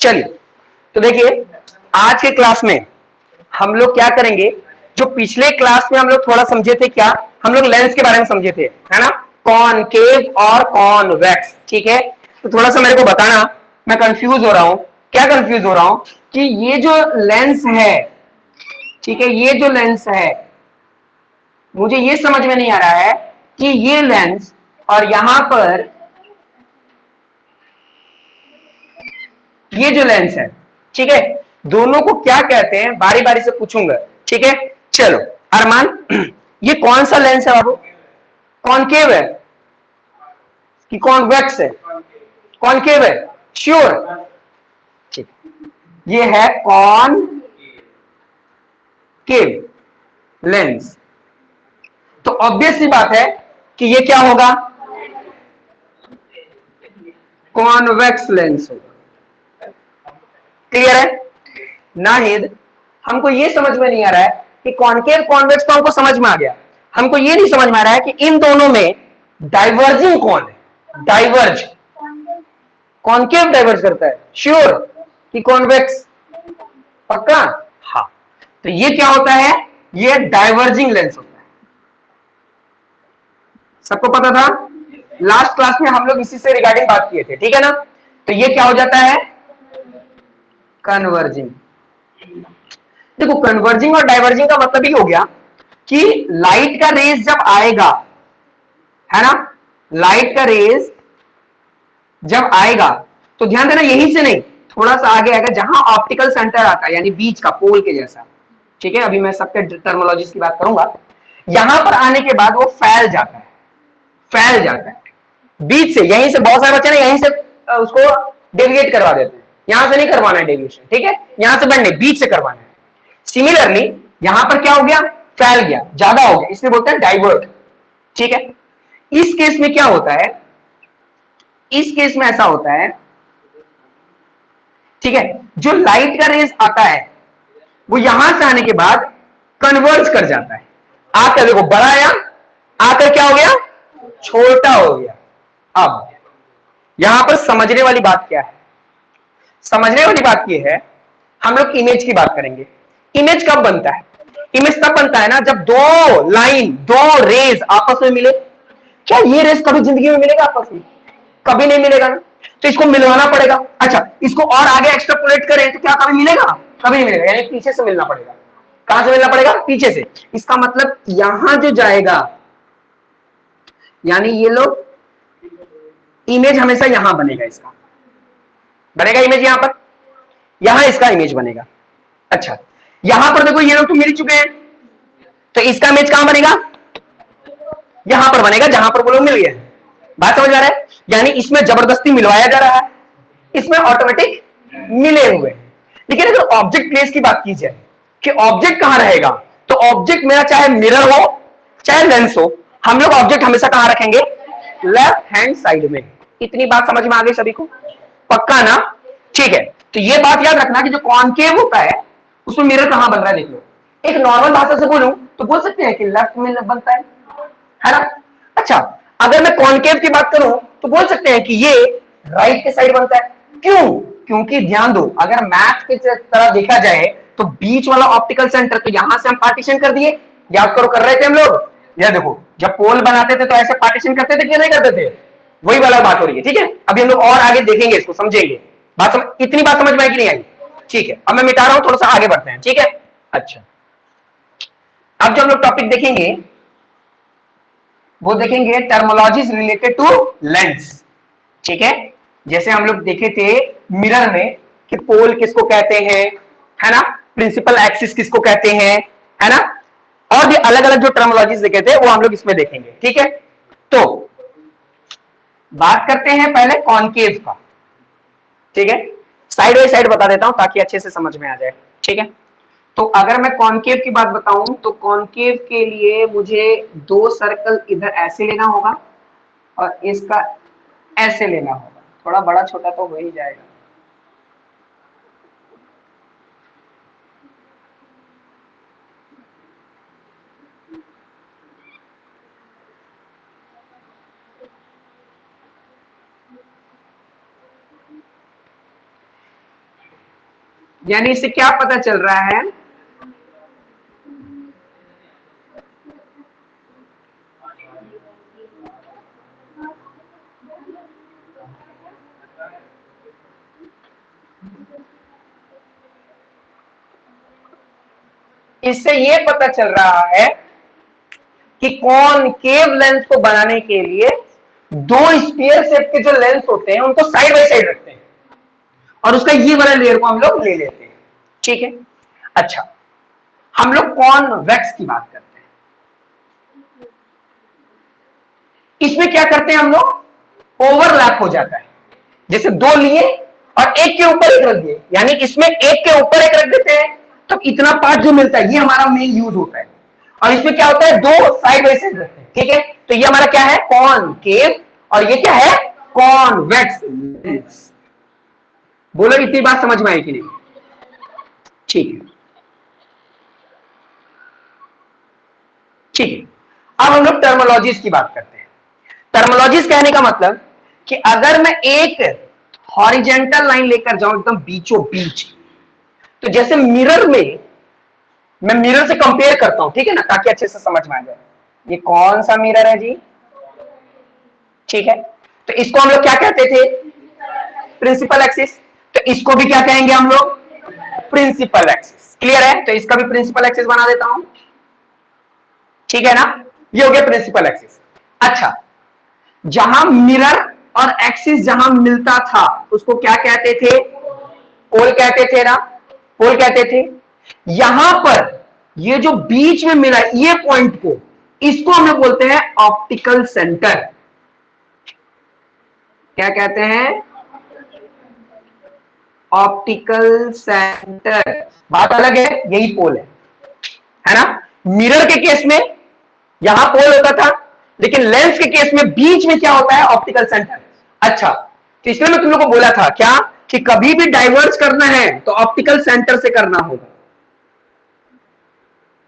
चलिए, तो देखिए आज के क्लास में हम लोग क्या करेंगे, जो पिछले क्लास में हम लोग थोड़ा समझे थे, क्या हम लोग लेंस के बारे में समझे थे, है ना, कॉनकेव और कॉन्वेक्स। ठीक है, तो थोड़ा सा मेरे को बताना, मैं कंफ्यूज हो रहा हूं। क्या कंफ्यूज हो रहा हूं कि ये जो लेंस है, ठीक है, ये जो लेंस है, मुझे ये समझ में नहीं आ रहा है कि ये लेंस और यहां पर ये जो लेंस है, ठीक है, दोनों को क्या कहते हैं, बारी बारी से पूछूंगा। ठीक है, चलो अरमान, ये कौन सा लेंस है बाबू, कॉनकेव है कि कॉन्वेक्स है? कॉनकेव है, श्योर? ठीक, ये है कॉनकेव लेंस। तो ऑब्वियस सी बात है कि ये क्या होगा, कॉन्वेक्स लेंस होगा। क्लियर है? नाहिद, हमको ये समझ में नहीं आ रहा है कि कॉनकेव कॉन्वेक्स तो हमको समझ में आ गया, हमको ये नहीं समझ में आ रहा है कि इन दोनों में डाइवर्जिंग कौन है। डाइवर्ज, कॉनकेव डाइवर्ज करता है, श्योर कि कॉन्वेक्स? पक्का? हाँ, तो ये क्या होता है, ये डाइवर्जिंग लेंस होता है। सबको पता था? लास्ट क्लास में हम लोग इसी से रिगार्डिंग बात किए थे, ठीक है ना? तो ये क्या हो जाता है, कन्वर्जिंग। देखो, कन्वर्जिंग और डाइवर्जिंग का मतलब ही हो गया कि लाइट का रेज जब आएगा, है ना, लाइट का रेज जब आएगा तो ध्यान देना, यहीं से नहीं, थोड़ा सा आगे आएगा, जहां ऑप्टिकल सेंटर आता है, यानी बीच का, पोल के जैसा। ठीक है, अभी मैं सबके टर्मिनोलॉजीज की बात करूंगा। यहां पर आने के बाद वो फैल जाता है, फैल जाता है बीच से। यहीं से बहुत सारे बच्चे ना यहीं से उसको डेविएट करवा देते हैं, यहां से नहीं करवाना है डेविएशन, ठीक है, यहां से बढ़ने, बीच से करवाना है। सिमिलरली यहां पर क्या हो गया, फैल गया, ज्यादा हो गया, इसलिए बोलते हैं डाइवर्ट। ठीक है, इस केस में क्या होता है, इस केस में ऐसा होता है, ठीक है, जो लाइट का रेज आता है वो यहां से आने के बाद कन्वर्ज कर जाता है, आकर देखो बड़ा आया, आकर क्या हो गया, छोटा हो गया। अब यहां पर समझने वाली बात क्या है, समझने वाली बात यह है, हम लोग इमेज की बात करेंगे। इमेज कब बनता है, इमेज तब बनता है ना जब दो लाइन, दो रेज आपस में मिले। क्या ये रेस कभी जिंदगी में मिलेगा आपस में? कभी नहीं मिलेगा ना, तो इसको मिलवाना पड़ेगा। अच्छा, इसको और आगे एक्सट्रापोलेट करें तो क्या कभी मिलेगा? कभी नहीं मिलेगा, यानी पीछे से मिलना पड़ेगा। कहां से मिलना पड़ेगा? पीछे से। इसका मतलब यहां जो जाएगा, यानी ये लोग, इमेज हमेशा यहां बनेगा, इसका बनेगा इमेज यहां पर, यहां इसका इमेज बनेगा। अच्छा, यहां पर देखो ये लोग तो मिल चुके हैं, तो इसका इमेज कहां बनेगा? यहां पर बनेगा जहां पर वो लोग मिल गए। बात समझ आ रहा है? यानी इसमें जबरदस्ती मिलवाया जा रहा है, इसमें ऑटोमेटिक मिले हुए। लेकिन अगर ऑब्जेक्ट प्लेस की बात की जाए कि ऑब्जेक्ट कहां रहेगा, तो ऑब्जेक्ट मेरा चाहे मिरर हो चाहे लेंस हो, हम लोग ऑब्जेक्ट हमेशा कहां रखेंगे? लेफ्ट हैंड साइड में। इतनी बात समझ में आ गई सभी को? पक्का ना? ठीक है, तो ये बात याद रखना कि जो कॉनकेव होता है उसमें मिरर कहां बन रहा है, देख लो। एक नॉर्मल भाषा से बोलूं तो बोल सकते हैं कि लेफ्ट में बनता है ना? अच्छा, अगर मैं कॉनकेव की बात करूं तो बोल सकते हैं कि ये राइट के साइड बनता है। क्यों? क्योंकि ध्यान दो, अगर मैथ की तरह देखा जाए तो बीच वाला ऑप्टिकल सेंटर, तो यहां से हम पार्टीशन कर दिए, याद करो कर रहे थे हम लोग। यह देखो, जब पोल बनाते थे तो ऐसे पार्टीशन करते थे कि नहीं करते थे? वही वाला बात हो रही है। ठीक है, अभी हम लोग और आगे देखेंगे, इसको समझेंगे। इतनी बात समझ में आई कि नहीं आई? ठीक है, अब मैं मिटा रहा हूं, थोड़ा सा आगे बढ़ते हैं। ठीक है, अच्छा, अब जो हम लोग टॉपिक देखेंगे वो देखेंगे टर्मोलॉजीज रिलेटेड टू लेंस। ठीक है, जैसे हम लोग देखे थे मिरर में कि पोल किसको कहते हैं, है ना, प्रिंसिपल एक्सिस किसको कहते हैं, है ना, और भी अलग अलग जो टर्मोलॉजीज देखे थे वो हम लोग इसमें देखेंगे। ठीक है, तो बात करते हैं पहले कॉनकेव का। ठीक है, साइड बाई साइड बता देता हूं ताकि अच्छे से समझ में आ जाए। ठीक है, तो अगर मैं कॉनकेव की बात बताऊं तो कॉनकेव के लिए मुझे दो सर्कल इधर ऐसे लेना होगा और इसका ऐसे लेना होगा। थोड़ा बड़ा छोटा तो हो ही जाएगा। यानी इससे क्या पता चल रहा है, इससे ये पता चल रहा है कि कॉनकेव लेंस को बनाने के लिए दो स्फीयर शेप के जो लेंस होते हैं उनको साइड बाय साइड रखते हैं और उसका ये वाला लेयर को हम लोग ले लेते हैं। ठीक है, अच्छा हम लोग कॉन्वेक्स की बात करते हैं। इसमें क्या करते हैं हम लोग, ओवरलैप हो जाता है, जैसे दो लिए और एक के ऊपर एक रख दिए, यानी इसमें एक के ऊपर एक रख देते हैं तो इतना पार्ट जो मिलता है ये हमारा मेन यूज होता है, और इसमें क्या होता है, दो साइड बाय साइड रखते हैं। ठीक है, तो ये हमारा क्या है, कॉनकेव, और ये क्या है, कॉन्वेक्स लेंस। बोलो इतनी बात समझ में आई कि नहीं? ठीक है, ठीक है, अब हम लोग टर्मोलॉजीज की बात करते हैं। टर्मोलॉजीज कहने का मतलब कि अगर मैं एक हॉरिजेंटल लाइन लेकर जाऊं एकदम बीचों बीच, तो जैसे मिरर में मैं मिरर से कंपेयर करता हूं, ठीक है ना, ताकि अच्छे से समझ में आ जाए। ये कौन सा मिरर है जी? ठीक है, तो इसको हम लोग क्या कहते थे, प्रिंसिपल एक्सिस। तो इसको भी क्या कहेंगे हम लोग, प्रिंसिपल एक्सिस। क्लियर है, तो इसका भी प्रिंसिपल एक्सिस बना देता हूं। ठीक है ना, ये हो गया प्रिंसिपल एक्सिस। अच्छा, जहां मिरर और एक्सिस जहां मिलता था उसको क्या कहते थे, पोल कहते थे ना, पोल कहते थे। यहां पर ये जो बीच में मिला ये पॉइंट को, इसको हम लोग बोलते हैं ऑप्टिकल सेंटर। क्या कहते हैं, ऑप्टिकल सेंटर। बात अलग है, यही पोल है ना। मिरर के केस में यहां पोल होता था, लेकिन लेंस के केस में बीच में क्या होता है, ऑप्टिकल सेंटर। अच्छा, तो इसलिए मैं तुम लोग को बोला था क्या, कि कभी भी डाइवर्ज करना है तो ऑप्टिकल सेंटर से करना होगा।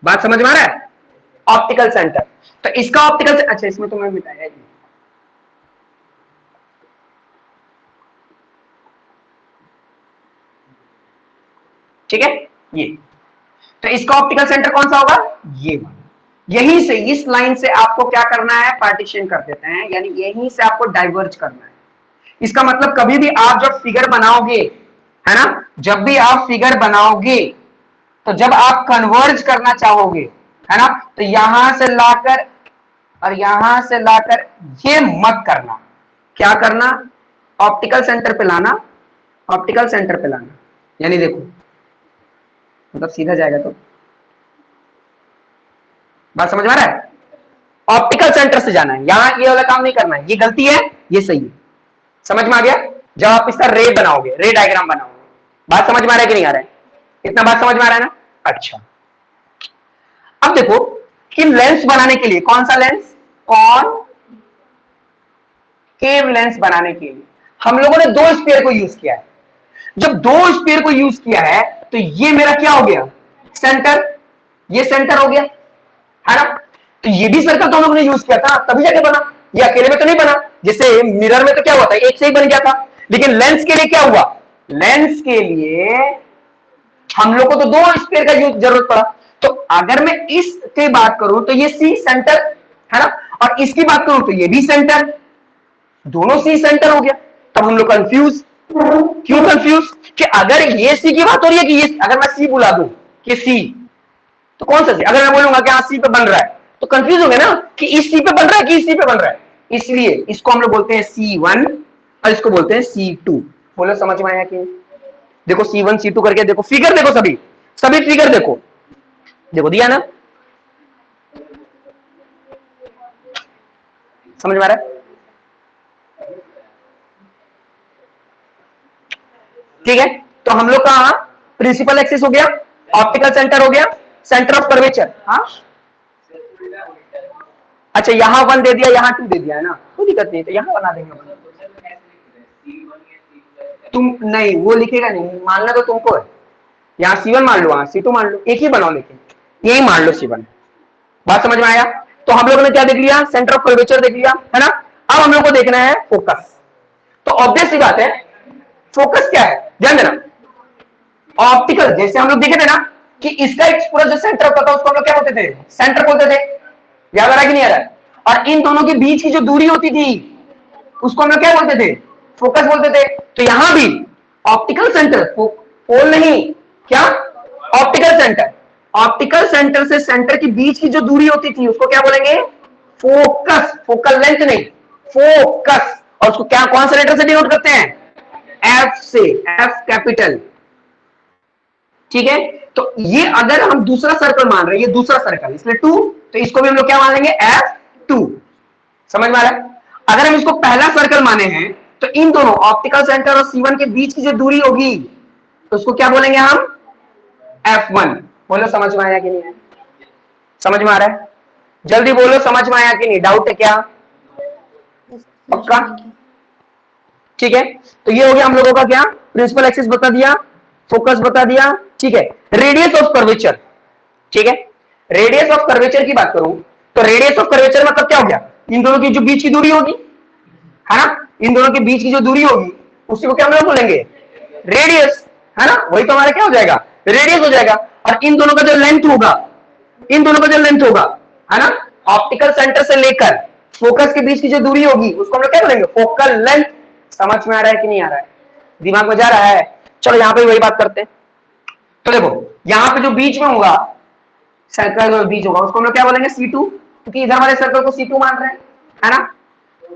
बात समझ में आ रहा है, ऑप्टिकल सेंटर। तो इसका ऑप्टिकल, अच्छा इसमें तो मैं बताया ही। ठीक है, ये तो इसका ऑप्टिकल सेंटर कौन सा होगा, ये वाला। यहीं से, इस लाइन से आपको क्या करना है, पार्टीशन कर देते हैं, यानी यहीं से आपको डाइवर्ज करना है। इसका मतलब कभी भी आप जब फिगर बनाओगे, है ना, जब भी आप फिगर बनाओगे तो जब आप कन्वर्ज करना चाहोगे, है ना, तो यहां से लाकर और यहां से लाकर ये मत करना। क्या करना, ऑप्टिकल सेंटर पे लाना, ऑप्टिकल सेंटर पे लाना। यानी देखो, मतलब सीधा जाएगा तो, बात समझ में आ रहा है, ऑप्टिकल सेंटर से जाना है, यहां ये वाला काम नहीं करना है, ये गलती है, ये सही है। समझ में आ गया, जब आप इसका रे बनाओगे, रे डायग्राम बनाओगे। बात समझ में आ रहा है कि नहीं आ रहा है, इतना बात समझ में आ रहा है ना। अच्छा, अब देखो कि लेंस बनाने के लिए, कौन सा लेंस, कौन केव लेंस बनाने के लिए हम लोगों ने दो स्फीयर को यूज किया है। जब दो स्फीयर को यूज किया है तो ये मेरा क्या हो गया, सेंटर, ये सेंटर हो गया, है ना। तो ये भी सर्कल तो हम लोगों ने यूज किया था, तभी जाके बना, ये अकेले में तो नहीं बना। जैसे मिरर में तो क्या हुआ था, एक से ही बन गया था, लेकिन लेंस के लिए क्या हुआ, लेंस के लिए हम लोग को तो दो स्फीयर का जरूरत पड़ा। तो अगर मैं इसकी बात करूं तो ये सी सेंटर, है ना, और इसकी बात करूं तो ये भी सेंटर, दोनों सी सेंटर हो गया। तब हम लोग कंफ्यूज, क्यों कंफ्यूज, कि अगर ये सी की बात हो रही है कि ये, अगर मैं सी बुला दूं कि सी, तो कौन सा सी, अगर मैं बोलूंगा कि हाँ सी पे बन रहा है तो कंफ्यूज हो गया ना, कि इस सी पे बन रहा है कि इस सी पे बन रहा है। इसलिए इसको हम लोग बोलते हैं C1 और इसको बोलते हैं C2। बोलो समझ में आया कि, देखो C1 C2 करके देखो, फिगर देखो, सभी सभी फिगर देखो, देखो दिया ना, समझ में आ रहा है। ठीक है, तो हम लोग का प्रिंसिपल एक्सिस हो गया, ऑप्टिकल सेंटर हो गया, सेंटर ऑफ कर्वेचर। हाँ, अच्छा यहाँ 1 दे दिया, यहाँ 2 दे दिया, है ना, कोई दिक्कत नहीं, तो यहाँ बना देंगे। तुम नहीं, वो लिखेगा नहीं, मानना तो तुमको है। यहाँ C1 मान लो, वहां C2 मान लो, एक ही बनाओ, लेकिन यही मान लो C1। बात समझ में आया। तो हम लोगों ने क्या देख लिया, सेंटर ऑफ कर्वेचर देख लिया, है ना। अब हम लोग को देखना है फोकस। तो ऑब्वियस सी बात है, फोकस क्या है, ध्यान देना, ऑप्टिकल, जैसे हम लोग देखे थे ना कि इसका एक पूरा जो सेंटर होता था उसको हम लोग क्या बोलते थे, सेंटर बोलते थे, याद आ रहा है कि नहीं आ रहा है? और इन दोनों के बीच की जो दूरी होती थी उसको हम लोग क्या बोलते थे, फोकस बोलते थे। तो यहां भी ऑप्टिकल सेंटर, पोल नहीं, क्या, ऑप्टिकल सेंटर, ऑप्टिकल सेंटर से सेंटर के बीच की जो दूरी होती थी उसको क्या बोलेंगे, फोकस, फोकल लेंथ नहीं, फोकस। और उसको क्या, कौन से लेटर से डिनोट करते हैं, एफ से, एफ कैपिटल, ठीक है। तो ये अगर हम दूसरा सर्कल मान रहे हैं, ये दूसरा सर्कल इसलिए 2, तो इसको भी हम लोग क्या मान लेंगे, F2। समझ में आ रहा है? अगर हम इसको पहला सर्कल माने हैं तो इन दोनों ऑप्टिकल सेंटर और C1 के बीच की जो दूरी होगी तो उसको क्या बोलेंगे हम, F1। बोलो समझ में आया कि नहीं आया? समझ में आ रहा है? जल्दी बोलो समझ में आया कि नहीं, डाउट है क्या? पक्का? ठीक है, तो ये हो गया हम लोगों का क्या, प्रिंसिपल एक्सिस बता दिया, फोकस बता दिया, ठीक है। रेडियस ऑफ कर्वेचर, ठीक है, रेडियस ऑफ कर्वेचर की बात करूं तो रेडियस ऑफ कर्वेचर मतलब क्या हो गया, इन दोनों की जो बीच की दूरी होगी, है ना, इन दोनों के बीच की जो दूरी होगी उसी को क्या हम लोग बोलेंगे, रेडियस, है ना, वही तो हमारा क्या हो जाएगा, रेडियस हो जाएगा। और इन दोनों का जो लेंथ होगा, इन दोनों का जो लेंथ होगा, है ना, ऑप्टिकल सेंटर से लेकर फोकस के बीच की जो दूरी होगी उसको हम लोग क्या बोलेंगे, फोकल लेंथ। समझ में आ रहा है कि नहीं आ रहा है, दिमाग में जा रहा है? चलो यहां पे वही बात करते हैं। तो देखो यहां पे जो बीच में होगा, सर्कल में बीच होगा उसको हम लोग क्या बोलेंगे, C2, क्योंकि इधर वाले सर्कल को C2 मान रहे हैं, है ना,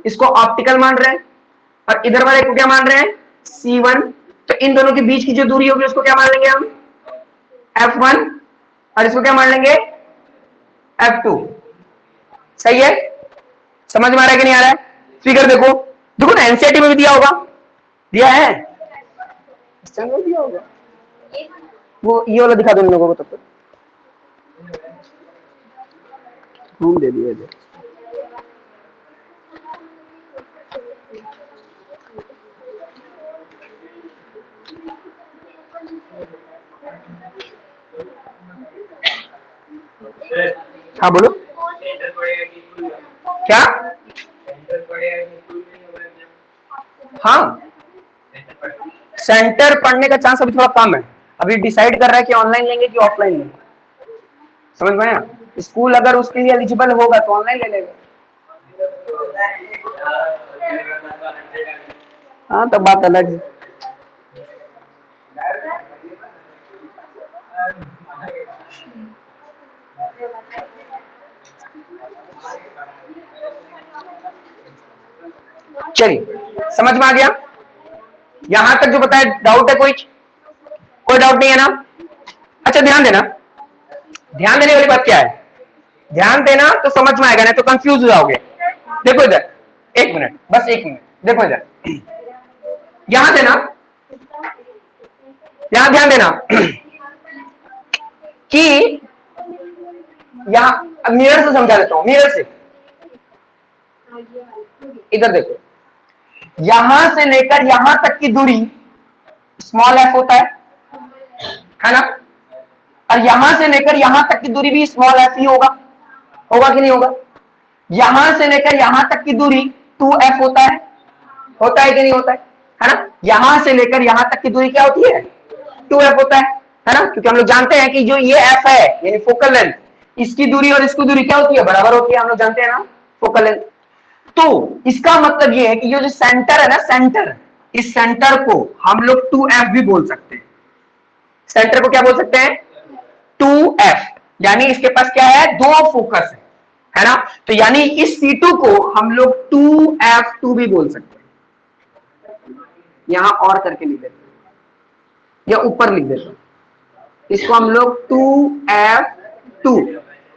इसको ऑप्टिकल मान रहे हैं, और इधर वाले को क्या मान रहे हैं, C1। तो इन दोनों के बीच की जो दूरी होगी उसको क्या मान लेंगे हम, F1, और इसको क्या मान लेंगे, F2। सही है? समझ में आ रहा है कि नहीं आ रहा है? फिगर देखो, देखो ना एनसीईआरटी में भी दिया होगा, दिया है, दिया होगा, वो ये वाला दिखा दो इन लोगों को, तब तक घूम दे दिए थे। हाँ बोलो क्या, हाँ सेंटर पढ़ने का चांस अभी थोड़ा कम है, अभी डिसाइड कर रहा है कि ऑनलाइन लेंगे कि ऑफलाइन लेंगे। समझ में आया? स्कूल अगर उसके लिए एलिजिबल होगा तो ऑनलाइन ले लेगा। हाँ तब बात अलग है। चलिए समझ में आ गया, यहां तक जो बताया, डाउट है कोई डाउट नहीं है ना? अच्छा ध्यान देना, ध्यान देने वाली बात क्या है, ध्यान देना तो समझ में आएगा, नहीं तो कंफ्यूज हो जाओगे। देखो इधर, एक मिनट, बस एक मिनट, देखो इधर, यहां देना, यहां ध्यान देना कि यहां मिरर से समझा देता हूं, मिरर से, इधर देखो, यहां से लेकर यहां तक की दूरी स्मॉल एफ होता है ना, और यहां से लेकर यहां तक की दूरी भी स्मॉल एफ ही होगा, होगा कि नहीं होगा? यहां से लेकर यहां तक की दूरी 2f होता है कि नहीं होता है ना? यहां से लेकर यहां तक की दूरी क्या होती है, 2f होता है ना, क्योंकि हम लोग जानते हैं कि जो ये f है यानी फोकल लेंथ, इसकी दूरी और इसकी दूरी क्या होती है, बराबर होती है, हम लोग जानते हैं ना, फोकल लेंथ। तो इसका मतलब ये है कि ये जो सेंटर है ना, सेंटर, इस सेंटर को हम लोग 2f भी बोल सकते हैं, सेंटर को क्या बोल सकते हैं, 2f, यानी इसके पास क्या है, दो फोकस है ना, तो यानी इस C2 को हम लोग 2f2 भी बोल सकते हैं। यहां और करके लिख देते हैं या ऊपर लिख देते हैं, इसको हम लोग 2f2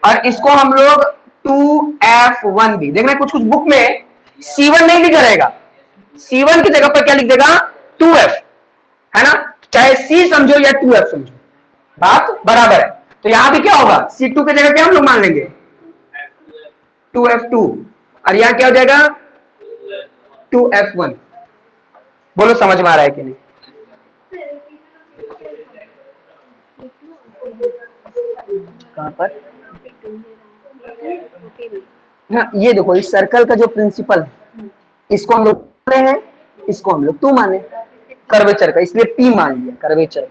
और इसको हम लोग 2f1 भी। देखना कुछ कुछ बुक में C1 नहीं लिखा रहेगा, C1 की जगह पर क्या लिख देगा, 2f, है ना, चाहे C समझो या 2f समझो, बात बराबर है। तो यहां भी क्या होगा, C2 की जगह क्या हम लोग मान लेंगे, 2f2, और यहां क्या हो जाएगा, 2f1। बोलो समझ में आ रहा है कि नहीं? कहां पर, हाँ ये देखो, इस सर्कल का जो प्रिंसिपल है इसको हम लोग माने हैं, इसको हम लोग 2 माने कर्वेचर का, इसलिए P मान लिया कर्वेचर।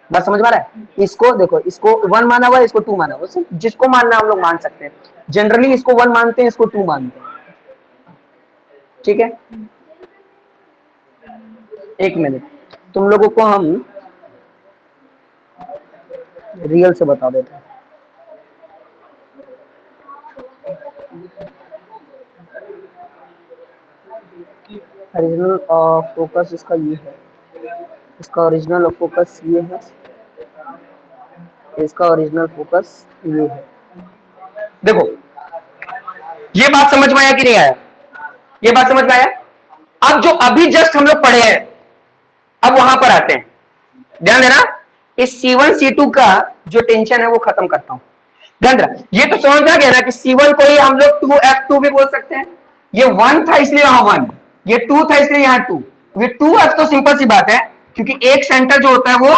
बात समझ में आ रहा है? इसको देखो, इसको 1 माना हुआ है, इसको 2 माना हुआ है, जिसको मानना हम लोग मान सकते हैं। जनरली इसको 1 मानते हैं, इसको 2 मानते हैं। ठीक है, एक मिनट, तुम लोगों को हम रियल से बता देते हैं। ओरिजिनल फोकस इसका ये है, इसका ओरिजिनल फोकस ये है, इसका ओरिजिनल फोकस ये है। देखो, ये बात समझ में आया कि नहीं आया? ये बात समझ में आया? अब जो अभी जस्ट हम लोग पढ़े हैं, अब वहां पर आते हैं, ध्यान देना। इस C1 C2 का जो टेंशन है वो खत्म करता हूं, ध्यान देना। ये तो समझ आ गया ना कि C1 को ही हम लोग 2F2 भी बोल सकते हैं। ये 1 था इसलिए यहां 1, ये 2 था इसलिए यहां 2। ये 2F तो सिंपल सी बात है, क्योंकि एक सेंटर जो होता है वो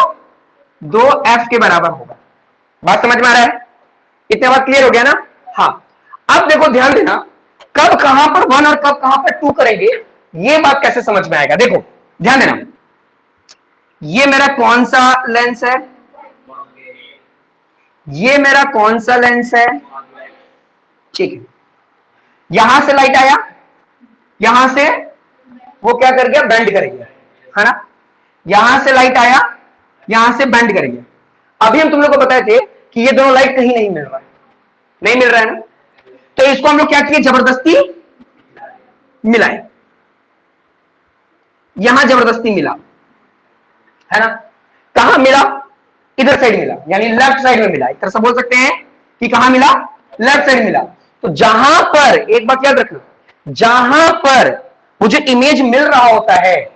2F के बराबर होगा। बात समझ में आ रहा है? इतने बात क्लियर हो गया ना? हाँ, अब देखो ध्यान देना, कब कहां पर 1 और कब कहां पर 2 करेंगे, ये बात कैसे समझ में आएगा। देखो ध्यान देना, ये मेरा कौन सा लेंस है, ये मेरा कौन सा लेंस है, ठीक है। यहां से लाइट आया, यहां से वो क्या कर गया, बेंड कर गया, है ना। यहां से लाइट आया, यहां से बेंड कर गया। अभी हम तुम लोग को बताए थे कि ये दोनों लाइट कहीं नहीं मिल रहा है, नहीं मिल रहा है ना, तो इसको हम लोग क्या किए, जबरदस्ती मिलाए, यहां जबरदस्ती मिला, है ना। कहां मिला, इधर साइड मिला, यानी लेफ्ट साइड में मिला। एक तरह से बोल सकते हैं कि कहां मिला, लेफ्ट साइड मिला। तो जहां पर, एक बात याद रखना, जहां पर मुझे इमेज मिल रहा होता है,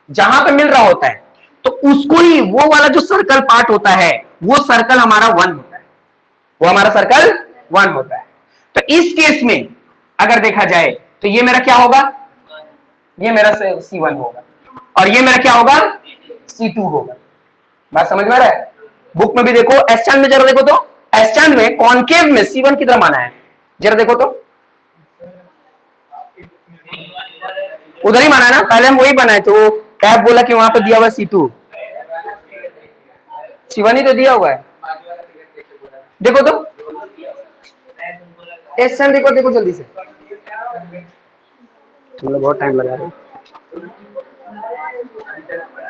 जहां पर मिल रहा होता है, तो उसको ही, वो वाला जो सर्कल पार्ट होता है, वो सर्कल हमारा 1 होता है, वो हमारा सर्कल 1 होता है। तो इस केस में अगर देखा जाए तो ये मेरा क्या होगा, ये मेरा C1 होगा, और ये मेरा क्या होगा, C2 होगा। बात समझ में आ रहा है? बुक में भी देखो, एस चांद में जरा देखो तो, एस चांद में कॉन्केव में C1 की तरह माना है, जरा देखो तो, उधर ही माना है ना, पहले हम वही बनाए तो वो कैप बोला कि वहां पर दिया हुआ C2, C1 ही तो दिया हुआ है। देखो तो एस चांद देखो, देखो जल्दी से, तुम लोग बहुत टाइम लगा रहे हो।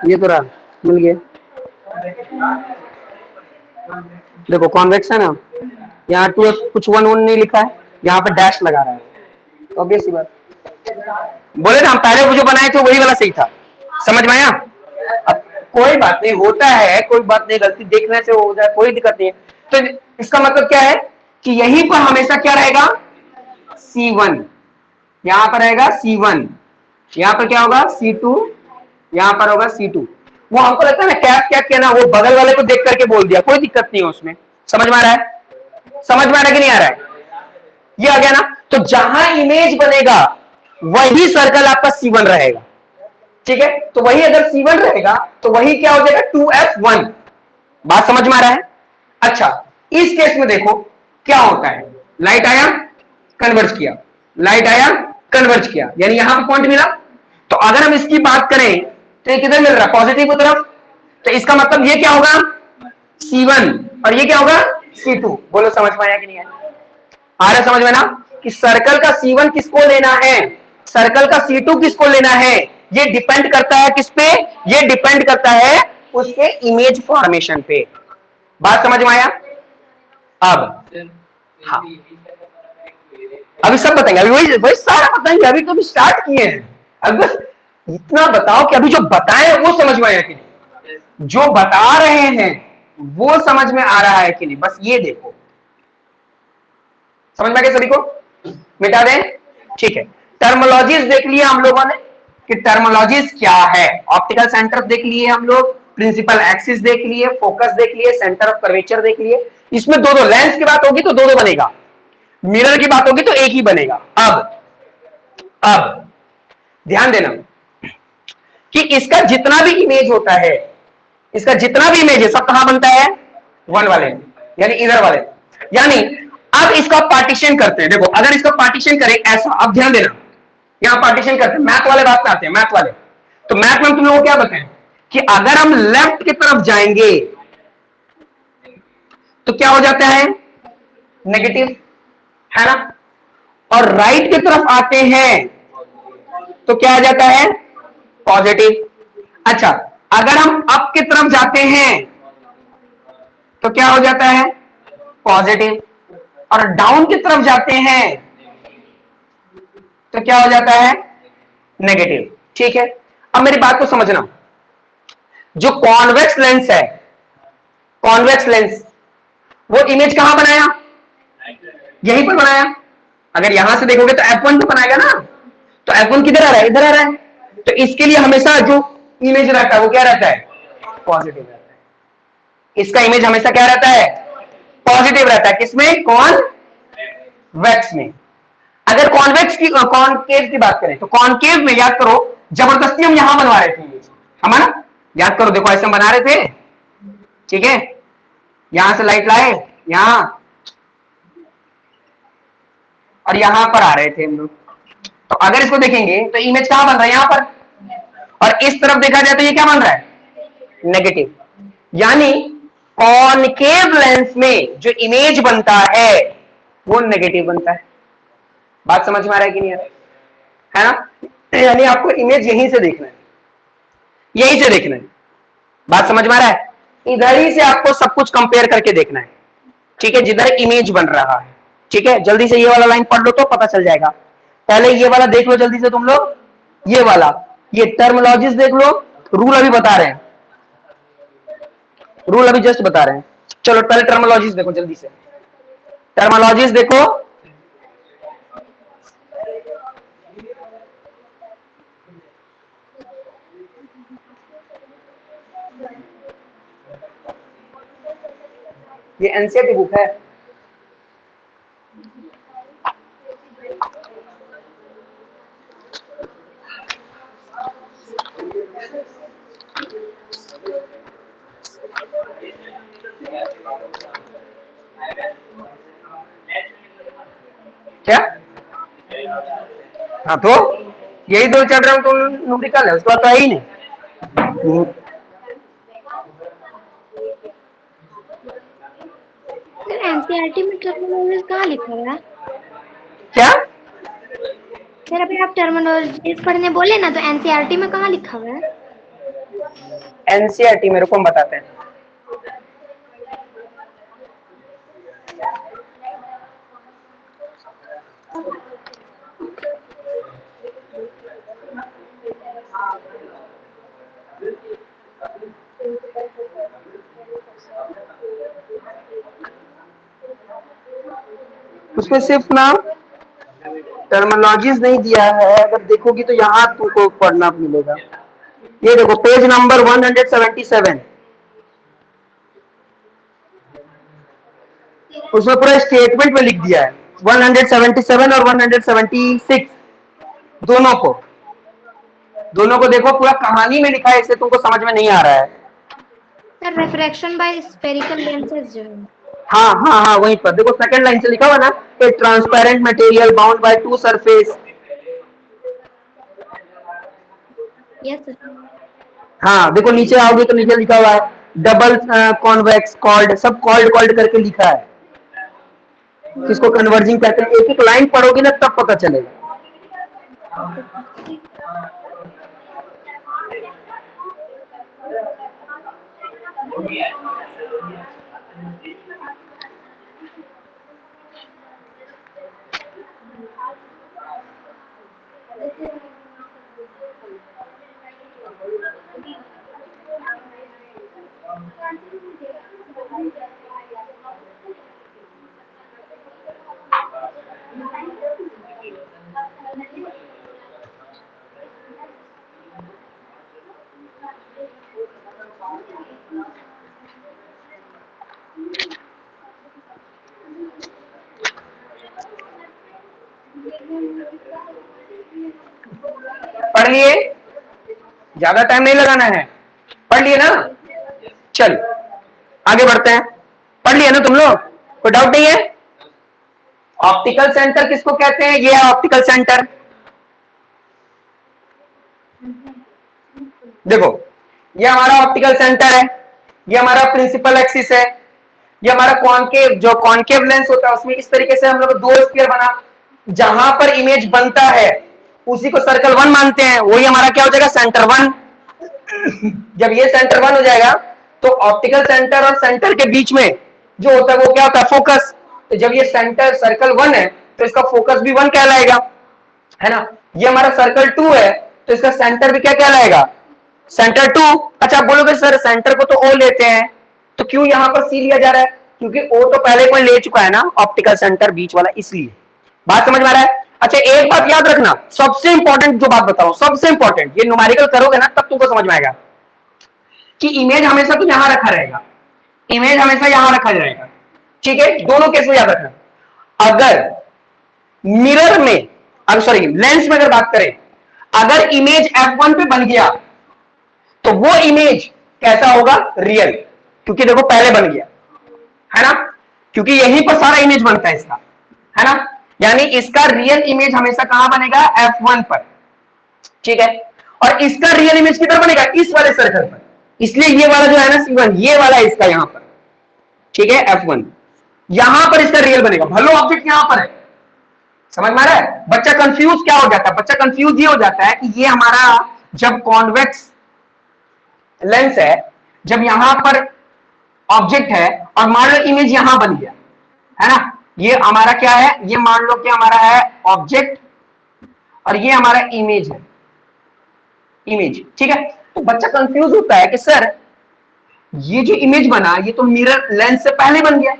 ये तो रहा, मिल गया। देखो कॉन्वेक्शन है, यहाँ 2 कुछ 1 1 नहीं लिखा है, यहाँ पे डैश लगा रहा है, ऑब्वियस सी बात। बोले ना हम पहले वो जो बनाए थे वही वाला सही था, समझ में आया? अब कोई बात नहीं, होता है, कोई बात नहीं, गलती देखने से हो जाए, कोई दिक्कत नहीं है। तो इसका मतलब क्या है कि यहीं पर हमेशा क्या रहेगा, C1, यहां पर रहेगा C1, यहां पर क्या होगा, C2, यहां पर होगा C2। वो हमको लगता है ना कैप क्या किया ना, वो बगल वाले को देख करके बोल दिया, कोई दिक्कत नहीं है उसमें। समझ में आ रहा है? समझ में आ रहा है कि नहीं आ रहा है? ये आ गया ना। तो जहां इमेज बनेगा वही सर्कल आपका C1 रहेगा, ठीक है। तो वही अगर C1 रहेगा तो वही क्या हो जाएगा, 2F1। बात समझ में आ रहा है? अच्छा, इस केस में देखो क्या होता है, लाइट आया, कन्वर्ज किया, लाइट आया, कन्वर्ज किया, यानी यहां पे पॉइंट मिला। तो अगर हम इसकी बात करें तो ये किधर मिल रहा है, पॉजिटिव की तरफ। तो इसका मतलब ये क्या होगा, C1, और ये क्या होगा, C2। बोलो समझ में आया कि नहीं आया? आ रहा समझ में ना, कि सर्कल का C1 किसको लेना है, सर्कल का C2 किसको लेना है, ये डिपेंड करता है किस पे, ये डिपेंड करता है उसके इमेज फॉर्मेशन पे। बात समझ में आया? अब हाँ, अभी सब बताएंगे, अभी वही वही सारा बताएंगे, अभी तो अभी स्टार्ट किए हैं। अब बस इतना बताओ कि अभी जो बताए वो समझ में आया कि नहीं, जो बता रहे हैं वो समझ में आ रहा है कि नहीं, बस ये देखो। समझ में आ गया सभी को? मिटा दें, ठीक है। टर्मोलॉजीज देख लिए हम लोगों ने कि टर्मोलॉजीज क्या है, ऑप्टिकल सेंटर देख लिए हम लोग, प्रिंसिपल एक्सिस देख लिए, फोकस देख लिए, सेंटर ऑफ कर्वेचर देख लिए। इसमें दो दो, लेंस की बात होगी तो दो दो बनेगा, मिरर की बात होगी तो एक ही बनेगा। अब ध्यान देना कि इसका जितना भी इमेज होता है, इसका जितना भी इमेज है सब कहां बनता है, 1 वाले, यानी इधर वाले। यानी अब इसका पार्टीशन करते हैं, देखो अगर इसका पार्टीशन करें ऐसा, अब ध्यान देना, यहां पार्टीशन करते हैं, मैथ वाले बात पे आते हैं, मैथ वाले। तो मैथ में तुम लोगों को क्या बताएं कि अगर हम लेफ्ट की तरफ जाएंगे तो क्या हो जाता है, नेगेटिव, है ना। और राइट की तरफ आते हैं तो क्या आ जाता है, पॉजिटिव। अच्छा, अगर हम अप की तरफ जाते हैं तो क्या हो जाता है, पॉजिटिव। और डाउन की तरफ जाते हैं तो क्या हो जाता है, नेगेटिव। ठीक है, अब मेरी बात को समझना। जो कॉन्वेक्स लेंस है, कॉन्वेक्स लेंस, वो इमेज कहां बनाया, यहीं पर बनाया। अगर यहां से देखोगे तो F1 तो बनाएगा ना, तो F1 किधर आ रहा है, इधर आ रहा है। तो इसके लिए हमेशा जो इमेज रहता है वो क्या रहता है, पॉजिटिव रहता है। इसका इमेज हमेशा क्या रहता है, पॉजिटिव रहता है। किसमें, कॉन्वेक्स में। अगर कॉन्वेक्स की कॉनकेव की बात करें तो कॉनकेव में याद करो, जबरदस्ती हम यहां बनवा रहे थे इमेज, हम, है ना। याद करो, देखो ऐसे हम बना रहे थे, ठीक है। यहां से लाइट लाए यहां, और यहां पर आ रहे थे हम लोग। तो अगर इसको देखेंगे तो इमेज कहां बन रहा है, यहां पर। और इस तरफ देखा जाए तो ये क्या बन रहा है, नेगेटिव। यानी कॉनकेव लेंस में जो इमेज बनता है वो नेगेटिव बनता है। बात समझ में आ रहा है कि नहीं, है ना। यानी आपको इमेज यहीं से देखना है, यहीं से देखना है। बात समझ में आ रहा है, इधर ही से आपको सब कुछ कंपेयर करके देखना है, ठीक है, जिधर इमेज बन रहा है। ठीक है, जल्दी से ये वाला लाइन पढ़ लो तो पता चल जाएगा। पहले ये वाला देख लो जल्दी से तुम लोग, ये वाला, ये टर्मोलॉजीज देख लो। रूल अभी बता रहे हैं, रूल अभी जस्ट बता रहे हैं। चलो पहले टर्मोलॉजीज देखो जल्दी से, टर्मोलॉजीज देखो। ये एनसीईआरटी बुक है। क्या, हाँ तो यही दो चैप्टर हम तुम न्यूमेरिकल है, उसके बाद तो है ही नहीं। सर एनसीईआरटी में टर्मिनोलॉजी कहाँ लिखा हुआ है? क्या, सर अभी आप टर्मिनोलॉजी पढ़ने बोले ना, तो एनसीईआरटी में कहाँ लिखा हुआ है? एनसीईआरटी मेरे को हम बताते हैं। उसमें सिर्फ ना टर्मिनोलॉजीज नहीं दिया है, अगर देखोगी तो यहाँ तुमको पढ़ना मिलेगा। ये देखो पेज नंबर 177, उसमें पूरा स्टेटमेंट में लिख दिया है 177 और 176, दोनों को देखो, पूरा कहानी में लिखा है, इससे तुमको समझ में नहीं आ रहा है। Sir refraction by spherical lenses जो है। हाँ हाँ हाँ, वहीं पर देखो सेकंड लाइन से लिखा हुआ ना, ए transparent material bound by two surface. Yes sir. हाँ देखो नीचे आओगे तो नीचे लिखा हुआ है डबल कॉन्वेक्स कॉल्ड, सब कॉल्ड कॉल्ड करके लिखा है। इसको कन्वर्जिंग कहते हैं। एक एक लाइन पढ़ोगे ना तब पता चलेगा। पढ़ लिए, ज्यादा टाइम नहीं लगाना है, पढ़ लिए ना। चल आगे बढ़ते हैं, पढ़ लिया ना तुम लोग, कोई डाउट नहीं है। ऑप्टिकल सेंटर किसको कहते हैं, ये है ऑप्टिकल सेंटर। देखो ये हमारा ऑप्टिकल सेंटर है, ये हमारा प्रिंसिपल एक्सिस है, ये हमारा कॉनकेव, जो कॉनकेव लेंस होता है उसमें इस तरीके से हम लोग दो स्फीयर बना, जहां पर इमेज बनता है उसी को सर्कल 1 मानते हैं, वही हमारा क्या हो जाएगा, सेंटर 1। जब ये सेंटर 1 हो जाएगा तो ऑप्टिकल सेंटर और सेंटर के बीच में जो होता है वो क्या होता है, फोकस। तो जब ये सेंटर सर्कल 1 है तो इसका फोकस भी 1 कहलाएगा, है ना। ये हमारा सर्कल 2 है तो इसका सेंटर भी क्या कहलाएगा, सेंटर 2। अच्छा, आप बोलोगे सर सेंटर को तो ओ लेते हैं, तो क्यों यहां पर सी लिया जा रहा है, क्योंकि ओ तो पहले कोई ले चुका है ना, ऑप्टिकल सेंटर बीच वाला, इसलिए। बात समझ में आ रहा है। अच्छा, एक बात याद रखना, सबसे इंपॉर्टेंट जो बात बताऊं, सबसे इंपॉर्टेंट, ये न्यूमेरिकल करोगे ना तब तुमको समझ में आएगा कि इमेज हमेशा तो यहां रखा रहेगा, इमेज हमेशा यहां रखा जाएगा, ठीक है। दोनों केस में याद रखना, अगर मिरर में, अब सॉरी लेंस में अगर बात करें, अगर इमेज f1 पे बन गया तो वो इमेज कैसा होगा, रियल, क्योंकि देखो पहले बन गया, है ना, क्योंकि यहीं पर सारा इमेज बनता है इसका, है ना। यानी इसका रियल इमेज हमेशा कहां बनेगा, f1 पर, ठीक है। और इसका रियल इमेज किधर बनेगा, इस वाले सर्कल पर, इसलिए ये वाला जो है ना C1, ये वाला इसका यहां पर, ठीक है, f1 यहां पर इसका रियल बनेगा, भलो ऑब्जेक्ट यहां पर है। समझ में आ रहा है। बच्चा कंफ्यूज क्या हो जाता है, बच्चा कंफ्यूज ये हो जाता है कि ये हमारा जब कॉन्वेक्स लेंस है, जब यहां पर ऑब्जेक्ट है और मान लो इमेज यहां बन गया, है ना, ये हमारा क्या है, ये मान लो कि हमारा है ऑब्जेक्ट और ये हमारा इमेज है, इमेज, ठीक है। तो बच्चा कंफ्यूज होता है कि सर ये जो इमेज बना ये तो मिरर लेंस से पहले बन गया,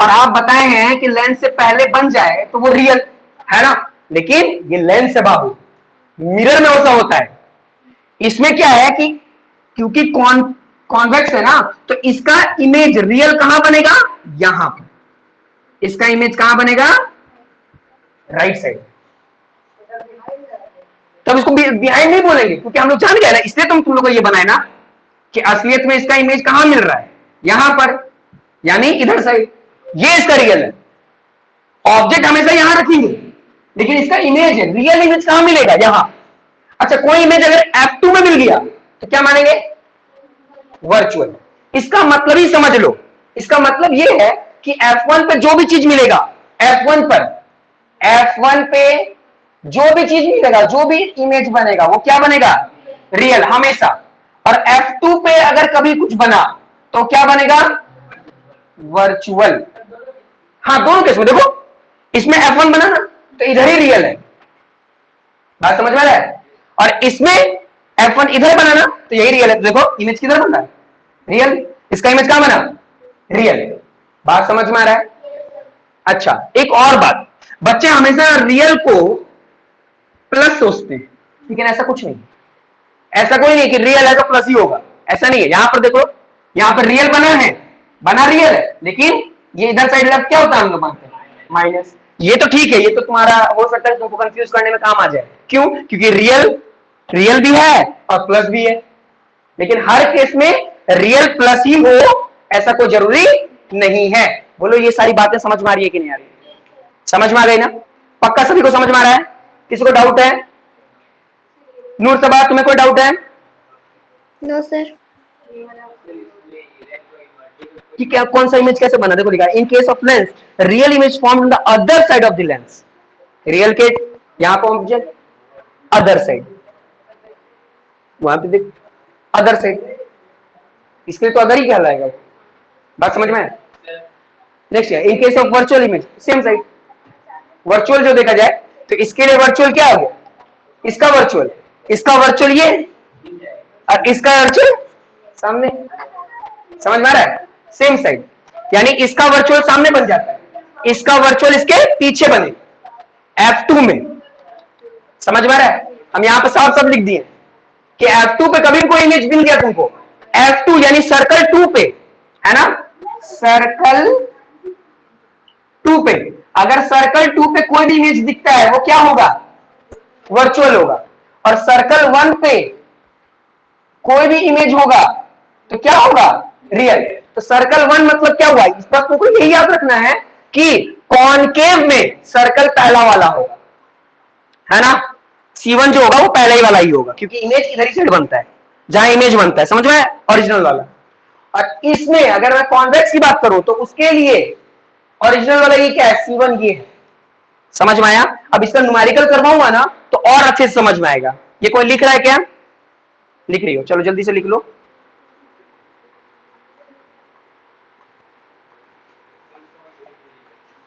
और आप बताए हैं कि लेंस से पहले बन जाए तो वो रियल, है ना, लेकिन ये लेंस है बाबू, मिरर में ऐसा होता है। इसमें क्या है कि क्योंकि कॉन्वेक्स है ना, तो इसका इमेज रियल कहां बनेगा, यहां पर, इसका इमेज कहां बनेगा, राइट साइड। तब इसको बिहाइंड नहीं बोलेंगे, क्योंकि हम लोग जान गए ना, इसलिए तुम लोग को ये बनाए ना कि असलियत में इसका इमेज कहां मिल रहा है, यहां पर, यानी इधर साइड, ये इसका रियल है। ऑब्जेक्ट हमेशा यहां रखेंगे लेकिन इसका इमेज है, रियल इमेज कहां मिलेगा, यहां। अच्छा, कोई इमेज अगर f2 में मिल गया तो क्या मानेंगे, वर्चुअल। इसका मतलब ही समझ लो, इसका मतलब ये है कि f1 पे जो भी चीज मिलेगा, f1 पे जो भी चीज मिलेगा, जो भी इमेज बनेगा वो क्या बनेगा, रियल हमेशा। और f2 पे अगर कभी कुछ बना तो क्या बनेगा, वर्चुअल। हाँ, दोनों केस में देखो, इसमें f1 बना ना तो इधर ही रियल है, बात समझ में आ रहा है। और इसमें f1 इधर बना ना तो यही रियल है। तो देखो इमेज किधर बन रहा है, रियल, इसका इमेज कहां बना, रियल, बात समझ में आ रहा है। अच्छा, एक और बात, बच्चे हमेशा रियल को प्लस सोचते हैं, लेकिन ऐसा कुछ नहीं, ऐसा कोई नहीं कि रियल है तो प्लस ही होगा, ऐसा नहीं है। यहां पर देखो, यहां पर रियल बना है, बना रियल है, लेकिन ये इधर साइड लेफ्ट क्या होता है, हम लोग मानते हैं माइनस। ये तो ठीक है, ये तो तुम्हारा हो सकता है तुमको कंफ्यूज करने में काम आ जाए, क्यों, क्योंकि रियल भी है और प्लस भी है, लेकिन हर केस में रियल प्लस ही हो ऐसा कोई जरूरी नहीं है। बोलो ये सारी बातें समझ में आ रही है कि नहीं आ रही, समझ में आ गई ना, पक्का सभी को समझ में आ रहा है, किसी को डाउट है, नूर सबा तुम्हें कोई डाउट है, नो सर। कि क्या कौन सा इमेज कैसे बना, देखो लिखा in case of lens real image form on the other side of the lens, real के यहां पर ऑब्जेक्ट अदर साइड, वहां पे देख अदर साइड, इसके तो अदर ही कहलाएगा, बात समझ में। नेक्स्ट है in case of virtual image same side, virtual जो देखा जाए तो इसके लिए वर्चुअल क्या हो गया, इसका वर्चुअल ये और इसका वर्चुअल सामने, समझ में आ रहा है, सेम साइड, यानी इसका वर्चुअल सामने बन जाता है, इसका वर्चुअल इसके पीछे बने f2 में, समझ में आ रहा है। हम यहां पर साफ साफ लिख दिए कि f2 पे कभी कोई इमेज मिल गया तुमको, f2 यानी सर्कल 2 पे, है ना, सर्कल 2 पे अगर सर्कल 2 पे कोई भी इमेज दिखता है वो क्या होगा, वर्चुअल होगा। और सर्कल 1 पे कोई भी इमेज होगा तो क्या होगा, रियल। तो सर्कल 1 मतलब क्या हुआ, इस बात को यही याद रखना है कि कॉनकेव में सर्कल पहला वाला होगा, है ना, C1 जो होगा वो पहला ही वाला ही होगा, क्योंकि इमेज इधर ही साइड बनता है जहां इमेज बनता है, समझ में, ओरिजिनल वाला। और इसमें अगर मैं कॉन्वेक्स की बात करूं तो उसके लिए ओरिजिनल वाला ये क्या है, C1 ये है। समझ में आया? अब इसका न्यूमेरिकल करवाऊंगा ना तो और अच्छे से समझ में आएगा। ये कोई लिख रहा है क्या? लिख रही हो, चलो जल्दी से लिख लो।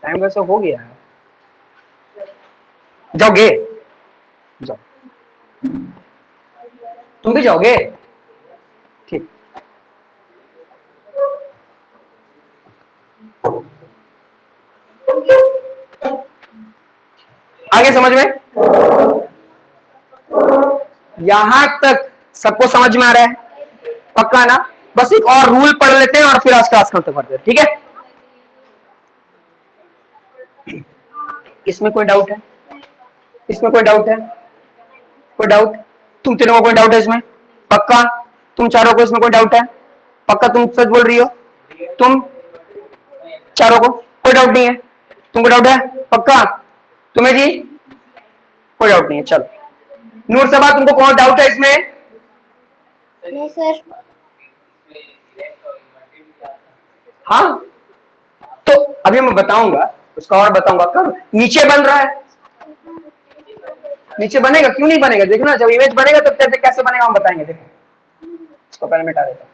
टाइम वैसे हो गया है, जाओगे? जाओ, तुम भी जाओगे? ठीक। आगे समझ में? यहां तक सबको समझ में आ रहा है? पक्का ना? बस एक और रूल पढ़ लेते हैं और फिर आज क्लास खत्म करते हैं, ठीक है? इसमें कोई डाउट है? इसमें कोई डाउट है? कोई डाउट? तुम तीनों को कोई डाउट है इसमें? पक्का? तुम चारों को इसमें कोई डाउट है? पक्का तुम सच बोल रही हो? तुम चारों को कोई डाउट नहीं है? तुमको डाउट है? पक्का? तुम्हें जी कोई डाउट नहीं है? चलो, नूर सभा तुमको कौन डाउट है इसमें? नहीं सर। हाँ, तो अभी मैं बताऊंगा, उसका और बताऊंगा कब नीचे बन रहा है। नीचे बनेगा, क्यों नहीं बनेगा? देखो ना, जब इमेज बनेगा तब तो कैसे बनेगा हम बताएंगे। देखो, इसको पहले मिटा देता हूं।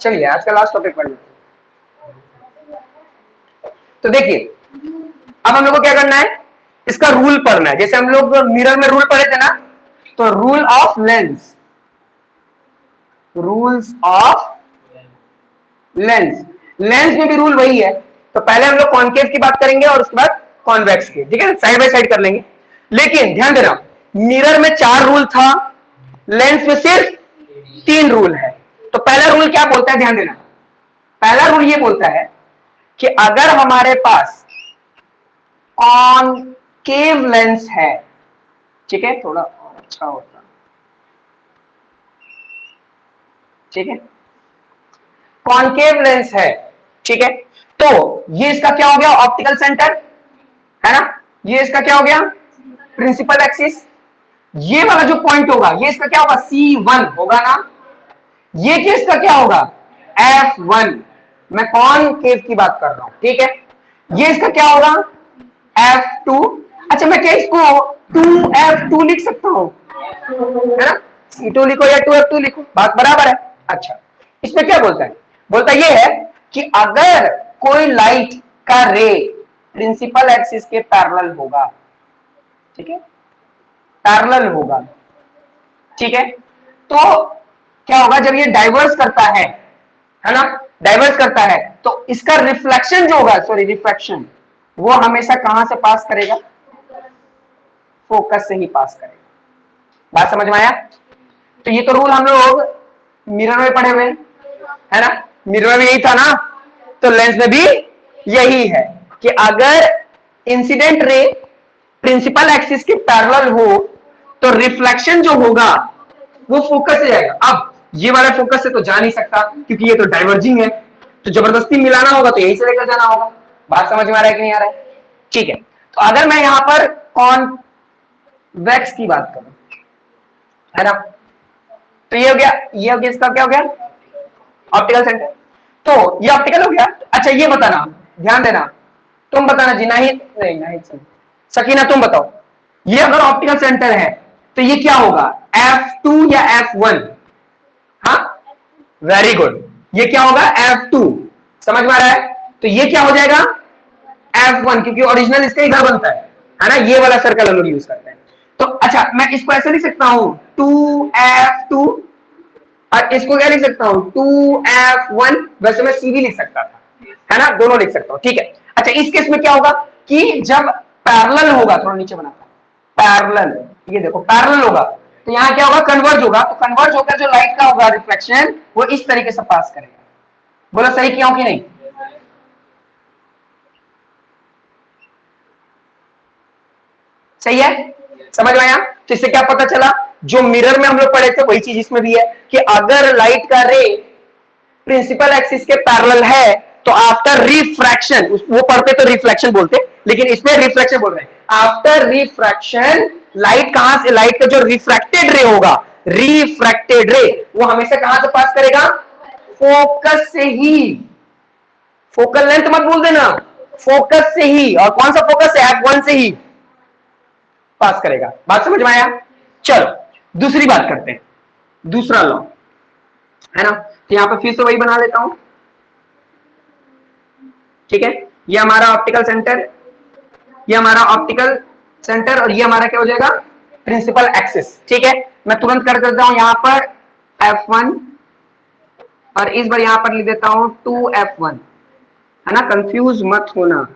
चलिए आज का लास्ट टॉपिक पढ़ लेते हैं। तो देखिए, अब हम लोग को क्या करना है, इसका रूल पढ़ना है। जैसे हम लोग मिरर में रूल पढ़े थे ना, तो rule of lens, rules of lens, lens में भी रूल वही है। तो पहले हम लोग कॉनकेव की बात करेंगे और उसके बाद कॉन्वेक्स की, ठीक है? साइड बाय साइड कर लेंगे। लेकिन ध्यान देना, मिरर में 4 रूल था, लेंस में सिर्फ 3 रूल है। तो पहला रूल क्या बोलता है, ध्यान देना। पहला रूल ये बोलता है कि अगर हमारे पास कॉनकेव लेंस है, ठीक है, थोड़ा और अच्छा होता, ठीक है, कॉनकेव लेंस है, ठीक है, तो ये इसका क्या हो गया, ऑप्टिकल सेंटर, है ना? ये इसका क्या हो गया, प्रिंसिपल एक्सिस। ये वाला जो पॉइंट होगा ये इसका क्या होगा, C1 होगा ना? ये किसका क्या होगा, F1। मैं कॉनकेव की बात कर रहा हूं, ठीक है? ये इसका क्या होगा, F2। अच्छा, मैं क्या इसको 2F2 लिख सकता हूं, है ना? C2 लिखो या 2F2 लिखो, बात बराबर है। अच्छा, इसमें क्या बोलता है, बोलता ये है कि अगर कोई लाइट का रे प्रिंसिपल एक्सिस के पैरेलल होगा, ठीक है, पैरेलल होगा, ठीक है, तो क्या होगा, जब ये डाइवर्स करता है ना, डाइवर्स करता है, तो इसका रिफ्लेक्शन जो होगा, सॉरी रिफ्रैक्शन, वो हमेशा कहां से पास करेगा, फोकस से ही पास करेगा। बात समझ में आया? तो ये तो रूल हम लोग मिरर में पढ़े हुए है ना, मिरर में भी यही था ना, तो लेंस में भी यही है कि अगर इंसिडेंट रे प्रिंसिपल एक्सिस के पैरेलल हो तो रिफ्लेक्शन जो होगा वो फोकस से जाएगा। अब ये वाला फोकस से तो जा नहीं सकता क्योंकि ये तो डाइवर्जिंग है, तो जबरदस्ती मिलाना होगा तो यहीं से लेकर जाना होगा। बात समझ में आ रहा है कि नहीं आ रहा है? ठीक है, तो अगर मैं यहां पर कॉन्वेक्स की बात करूं, है ना, तो ये हो गया, ये हो गया, इसका क्या हो गया, ऑप्टिकल सेंटर। तो ये ऑप्टिकल हो गया। अच्छा ये बताना, ध्यान देना, तुम बताना जी, नाहिद नहीं, नाहिद सकीना तुम बताओ, ये अगर ऑप्टिकल सेंटर है तो ये क्या होगा, F2 या F1? हाँ, वेरी गुड, ये क्या होगा, F2। समझ में आ रहा है? तो ये क्या हो जाएगा, F1, क्योंकि ओरिजिनल इसका इधर बनता है ना, ये वाला सर्कल हम लोग यूज करते हैं। तो अच्छा, मैं इसको ऐसे लिख सकता हूं 2F2, और इसको क्या लिख सकता हूं 2F1। वैसे मैं सीधी लिख सकता था, है ना, दोनों लिख सकता हूं, ठीक है। अच्छा, इस केस में क्या होगा कि जब पैरेलल होगा, थोड़ा नीचे बनाता, पैरेलल, ये देखो पैरेलल होगा, तो यहां क्या होगा, कन्वर्ज होगा, तो कन्वर्ज होकर जो लाइट का होगा रिफ्लेक्शन वो इस तरीके से पास करेगा। बोलो सही किया कि नहीं? सही है? समझ में आया? तो इससे क्या पता चला, जो मिरर में हम लोग पढ़े थे वही चीज इसमें भी है कि अगर लाइट का रे प्रिंसिपल एक्सिस के पैरेलल है तो आफ्टर रिफ्रैक्शन, वो पढ़ते तो रिफ्लेक्शन बोलते, लेकिन इसमें रिफ्रैक्शन बोल रहे हैं। आफ्टर रिफ्रैक्शन लाइट कहां से, लाइट का जो रिफ्रैक्टेड रे होगा, रिफ्रैक्टेड रे वो हमेशा कहां से पास करेगा, फोकस से ही। फोकल लेंथ मत भूल देना, फोकस से ही, और कौन सा फोकस है, F1 से ही पास करेगा। बात समझ में आया? चलो दूसरी बात करते हैं, दूसरा लॉ है ना। तो यहां पर फिर से वही बना लेता हूं, ठीक है। ये हमारा ऑप्टिकल सेंटर, ये हमारा ऑप्टिकल सेंटर, और ये हमारा क्या हो जाएगा, प्रिंसिपल एक्सिस, ठीक है। मैं तुरंत कर देता हूं यहां पर F1, और इस बार यहां पर लिख देता हूं 2F1, है ना, कंफ्यूज मत होना,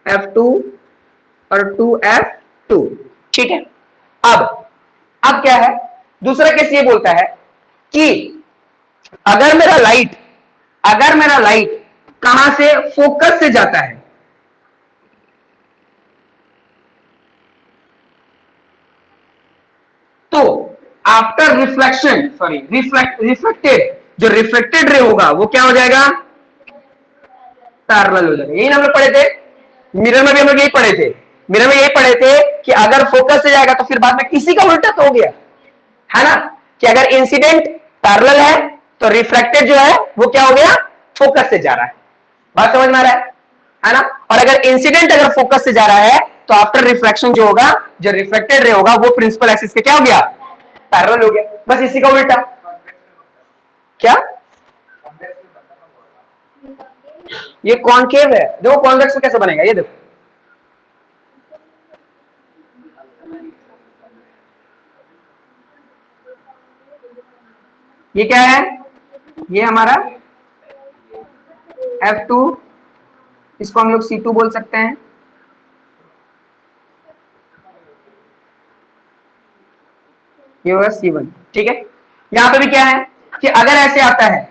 F2 और 2F2, ठीक है। अब क्या है, दूसरा केस ये बोलता है कि अगर मेरा लाइट कहां से, फोकस से जाता है, तो आफ्टर रिफ्लेक्शन, सॉरी रिफ्लेक्टेड, जो रिफ्लेक्टेड रे होगा वो क्या हो जाएगा, पैरेलल हो जाएगा। यही हम लोग पढ़े थे, मिरर में भी हम लोग यही पढ़े थे, मिरर में यही पढ़े थे कि अगर फोकस से जाएगा तो फिर बाद में किसी का उल्टा तो हो गया, है ना, कि अगर इंसिडेंट पैरेलल है तो रिफ्रैक्टेड जो है वो क्या हो गया, फोकस से जा रहा है। बात समझ में आ रहा है ना। और अगर इंसिडेंट अगर फोकस से जा रहा है तो आफ्टर रिफ्रैक्शन जो होगा, जो रिफ्लेक्टेड रे होगा वो प्रिंसिपल एक्सिस के क्या हो गया, पैरेलल हो गया। बस इसी का उल्टा, क्या ये कॉनकेव है, देखो कॉन्वेक्स कैसे बनेगा, ये देखो, ये क्या है, ये हमारा F2, इसको हम लोग C2 बोल सकते हैं, ये होगा C1, ठीक है। यहां पे भी क्या है कि अगर ऐसे आता है,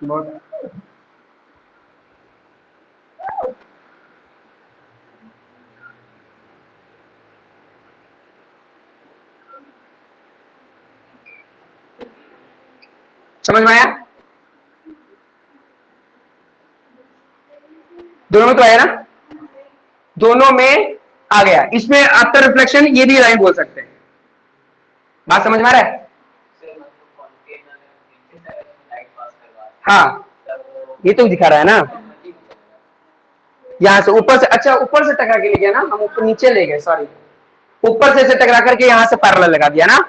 बहुत समझ में आया, दोनों में तो आया ना, दोनों में आ गया। इसमें आफ्टर रिफ्लेक्शन ये भी लाइन बोल सकते हैं। बात समझ में आ रहा है? हाँ, ये तो दिखा रहा है ना, यहां से ऊपर से, अच्छा ऊपर से टकरा के ले गया ना, हम ऊपर नीचे ले गए, सॉरी, ऊपर से टकरा करके यहां से पैरेलल लगा दिया ना,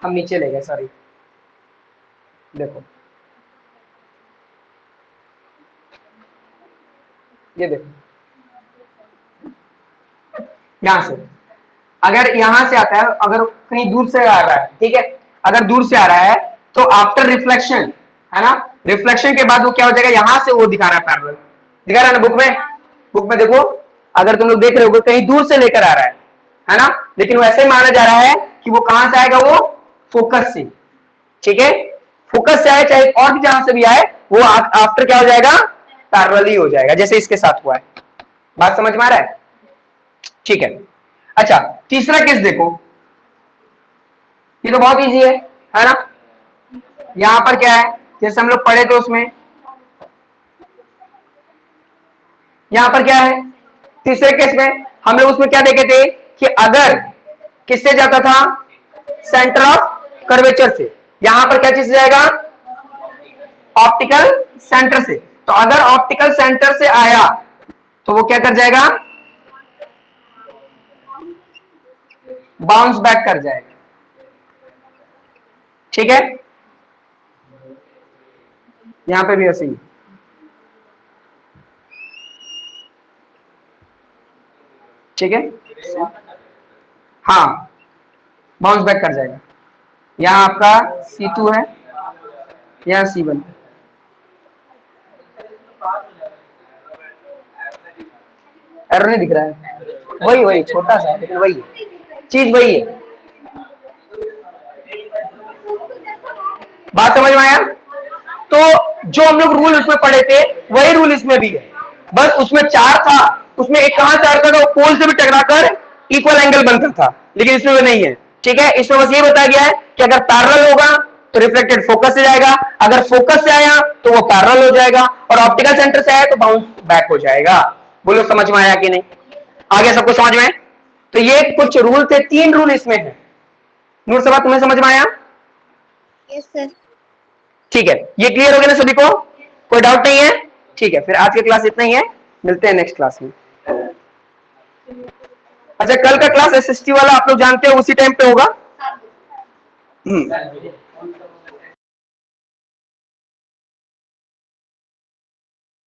हम नीचे ले गए, सॉरी। देखो ये देखो, यहां से अगर यहां से आता है, अगर कहीं दूर से आ रहा है, ठीक है, अगर दूर से आ रहा है तो आफ्टर रिफ्लेक्शन, है ना, रिफ्लेक्शन के बाद वो क्या हो जाएगा, यहां से वो दिखा रहा है पैरेलल, दिखा रहा है ना बुक में, बुक में देखो, अगर तुम लोग देख रहे हो कहीं दूर से लेकर आ रहा है ना, लेकिन वैसे माना जा रहा है कि वो कहां से आएगा, वो फोकस से, ठीक है, फोकस से आए चाहे और भी जहां से भी आए, वो आफ्टर क्या हो जाएगा, पैरेलल ही हो जाएगा, जैसे इसके साथ हुआ है। बात समझ में आ रहा है? ठीक है। अच्छा तीसरा केस देखो, ये तो बहुत इजी है ना। यहां पर क्या है, जैसे हम लोग पढ़े थे उसमें, यहां पर क्या है, तीसरे केस में हम लोग उसमें क्या देखे थे कि अगर किससे जाता था, सेंटर ऑफ कर्वेचर से, यहां पर क्या चीज से जाएगा, ऑप्टिकल सेंटर से। तो अगर ऑप्टिकल सेंटर से आया तो वो क्या कर जाएगा, बाउंस बैक कर जाएगा, ठीक है। यहां पे भी ऐसे ही, ठीक है, हाँ बाउंस बैक कर जाएगा। यहां आपका C2 है, यहां C1, एरर नहीं दिख रहा है, वही वही छोटा सा, लेकिन वही चीज वही है। बात समझ में आया? तो जो हम लोग रूल उसमें पढ़े थे वही रूल इसमें भी है, बस उसमें 4 था उसमें एक कहां से आ रहा था, वो पोल से भी टकराकर इक्वल एंगल बनता था, लेकिन इसमें वो नहीं है। ठीक है, इसमें बस ये बताया गया है कि अगर पैरेलल होगा तो रिफ्लेक्टेड फोकस से जाएगा, अगर फोकस से आया तो वो पैरेलल हो जाएगा, और ऑप्टिकल सेंटर से आया तो बाउंस बैक हो जाएगा। बोलो समझ में आया कि नहीं? आ गया सबको समझ में? तो ये कुछ रूल थे, 3 रूल इसमें है। नूर सभा तुम्हें समझ में आया? Yes sir. ठीक है, ये क्लियर हो गया ना सभी को? कोई डाउट नहीं है? ठीक है, फिर आज की क्लास इतना ही है, मिलते हैं नेक्स्ट क्लास में। अच्छा, कल का क्लास एसएसटी वाला आप लोग जानते हो उसी टाइम पे होगा।